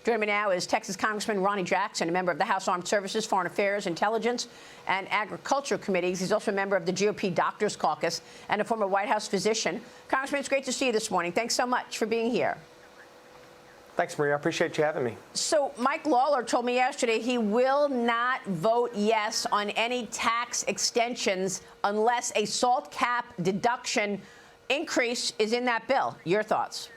Joining me now is Texas Congressman Ronny Jackson, a member of the House Armed Services, Foreign Affairs, Intelligence, and Agriculture Committees. He's also a member of the GOP Doctors Caucus and a former White House physician. Congressman, it's great to see you this morning. Thanks so much for being here. Thanks, Maria. I appreciate you having me. So Mike Lawler told me yesterday he will not vote yes on any tax extensions unless a salt cap deduction increase is in that bill. Your thoughts?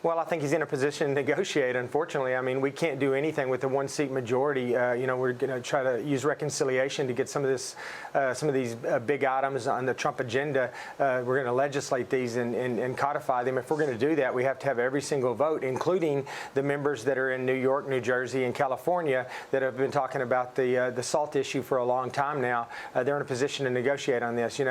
Well, I think he's in a position to negotiate, unfortunately. I mean, we can't do anything with the one-seat majority. We're going to try to use reconciliation to get some of these big items on the Trump agenda. We're going to legislate these and codify them. If we're going to do that, we have to have every single vote, including the members that are in New York, New Jersey, and California that have been talking about the salt issue for a long time now. They're in a position to negotiate on this.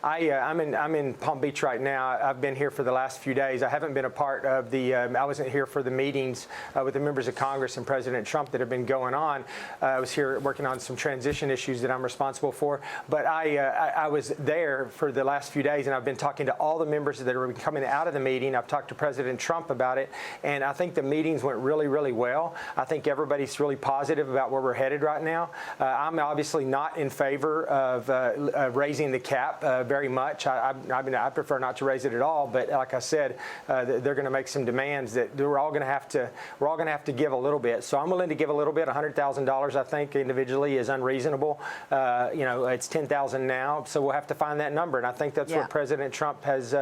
I'm in Palm Beach right now. I've been here for the last few days. I haven't been a part of I wasn't here for the meetings with the members of Congress and President Trump that have been going on. I was here working on some transition issues that I'm responsible for. But I was there for the last few days, and I've been talking to all the members that are coming out of the meeting. I've talked to President Trump about it, and I think the meetings went really, really well. I think everybody's really positive about where we're headed right now. I'm obviously not in favor of raising the cap very much. I prefer not to raise it at all. But like I said, they're going to make some demands that we're all going to have to give a little bit. So I'm willing to give a little bit. $100,000, I think, individually is unreasonable. It's $10,000 now, so we'll have to find that number. And I think that's what President Trump has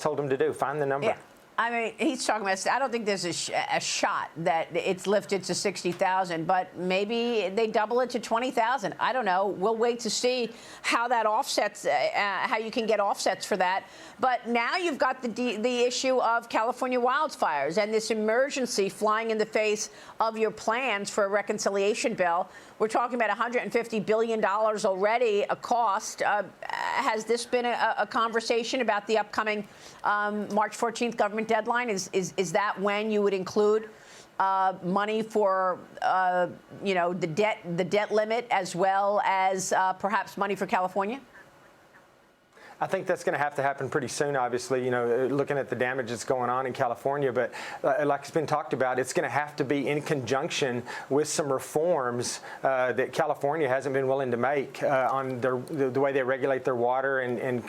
told him to do. Find the number. Yeah. I mean, he's talking about, I don't think there's a shot that it's lifted to 60,000, but maybe they double it to 20,000. I don't know. We'll wait to see how that offsets, how you can get offsets for that. But now you've got the issue of California wildfires and this emergency flying in the face of your plans for a reconciliation bill. We're talking about $150 billion already, a cost. Has this been a conversation about the upcoming March 14th government deadline? Is that when you would include money for the debt limit as well as perhaps money for California? I think that's going to have to happen pretty soon, obviously, looking at the damage that's going on in California. But like it's been talked about, it's going to have to be in conjunction with some reforms that California hasn't been willing to make on the way they regulate their water and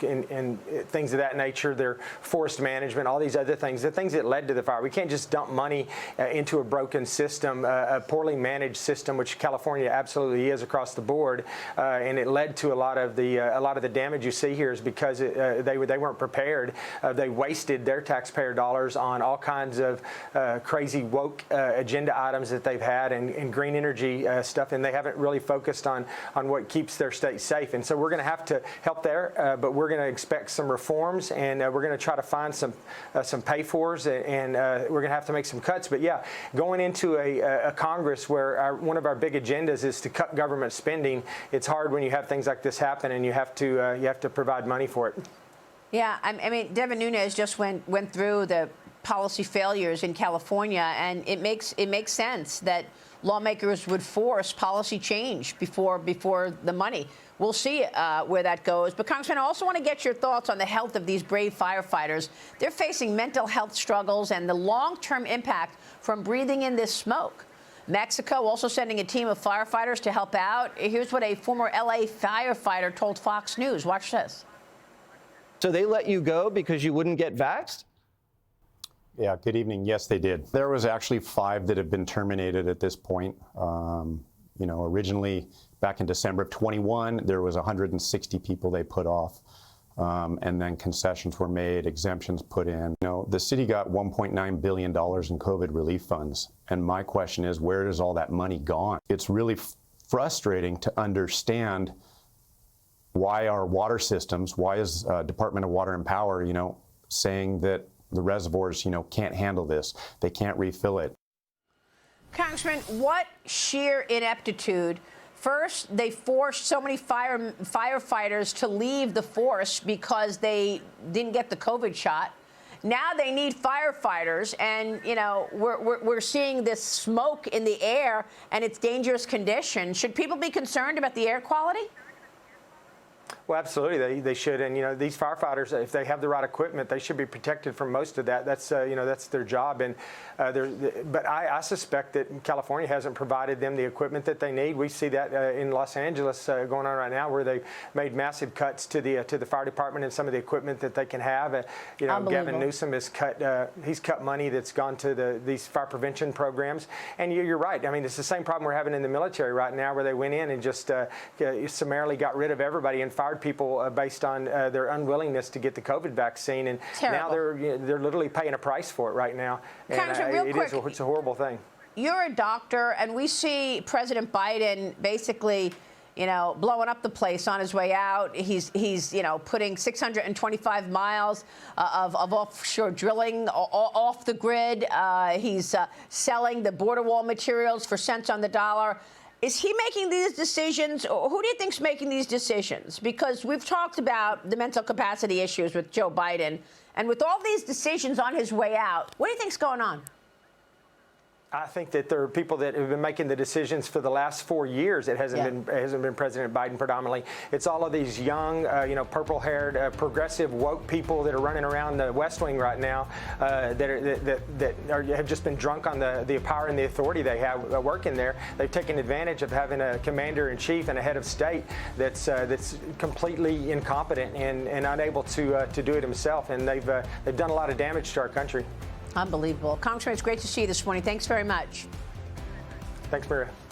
things of that nature, their forest management, all these other things, the things that led to the fire. We can't just dump money into a broken system, a poorly managed system, which California absolutely is across the board. And it led to a lot of the damage you see here is because they weren't prepared. They wasted their taxpayer dollars on all kinds of crazy woke agenda items that they've had and green energy stuff, and they haven't really focused on what keeps their state safe. And so we're going to have to help there, but we're going to expect some reforms, and we're going to try to find some pay-fors, and we're going to have to make some cuts. But yeah, going into a Congress where one of our big agendas is to cut government spending, it's hard when you have things like this happen, and you have to provide money for it. Yeah, I mean, Devin Nunes just went through the policy failures in California, and it makes sense that lawmakers would force policy change before the money. We'll see where that goes. But, Congressman, I also want to get your thoughts on the health of these brave firefighters. They're facing mental health struggles and the long-term impact from breathing in this smoke. Mexico also sending a team of firefighters to help out. Here's what a former L.A. firefighter told Fox News. Watch this. So they let you go because you wouldn't get vaxxed? Yeah, good evening. Yes, they did. There was actually 5 that have been terminated at this point. Originally back in December of 21, there was 160 people they put off. And then concessions were made, exemptions put in. The city got $1.9 billion in COVID relief funds. And my question is, where has all that money gone? It's really frustrating to understand why our water systems, why is Department of Water and Power, saying that the reservoirs, can't handle this. They can't refill it. Congressman, what sheer ineptitude. First, they forced so many firefighters to leave the force because they didn't get the COVID shot. Now they need firefighters, and, we're seeing this smoke in the air and its dangerous condition. Should people be concerned about the air quality? Well, absolutely, they should. And these firefighters, if they have the right equipment, they should be protected from most of that. That's that's their job. And but I suspect that California hasn't provided them the equipment that they need. We see that in Los Angeles going on right now, where they made massive cuts to the fire department and some of the equipment that they can have. Gavin Newsom has cut money that's gone to these fire prevention programs. And you're right. I mean, it's the same problem we're having in the military right now, where they went in and just summarily got rid of everybody and fired people based on their unwillingness to get the COVID vaccine, and now they're literally paying a price for it right now. Congressman, real quick, it's a horrible thing. You're a doctor, and we see President Biden basically, blowing up the place on his way out. He's putting 625 miles of offshore drilling off the grid. He's selling the border wall materials for cents on the dollar. Is he making these decisions, or who do you think's making these decisions? Because we've talked about the mental capacity issues with Joe Biden, and with all these decisions on his way out, what do you think's going on? I think that there are people that have been making the decisions for the last 4 years. It hasn't been President Biden predominantly. It's all of these young, purple-haired, progressive, woke people that are running around the West Wing right now that have just been drunk on the power and the authority they have working there. They've taken advantage of having a commander-in-chief and a head of state that's completely incompetent and unable to do it himself. And they've done a lot of damage to our country. Unbelievable. Congressman, it's great to see you this morning. Thanks very much. Thanks, Maria.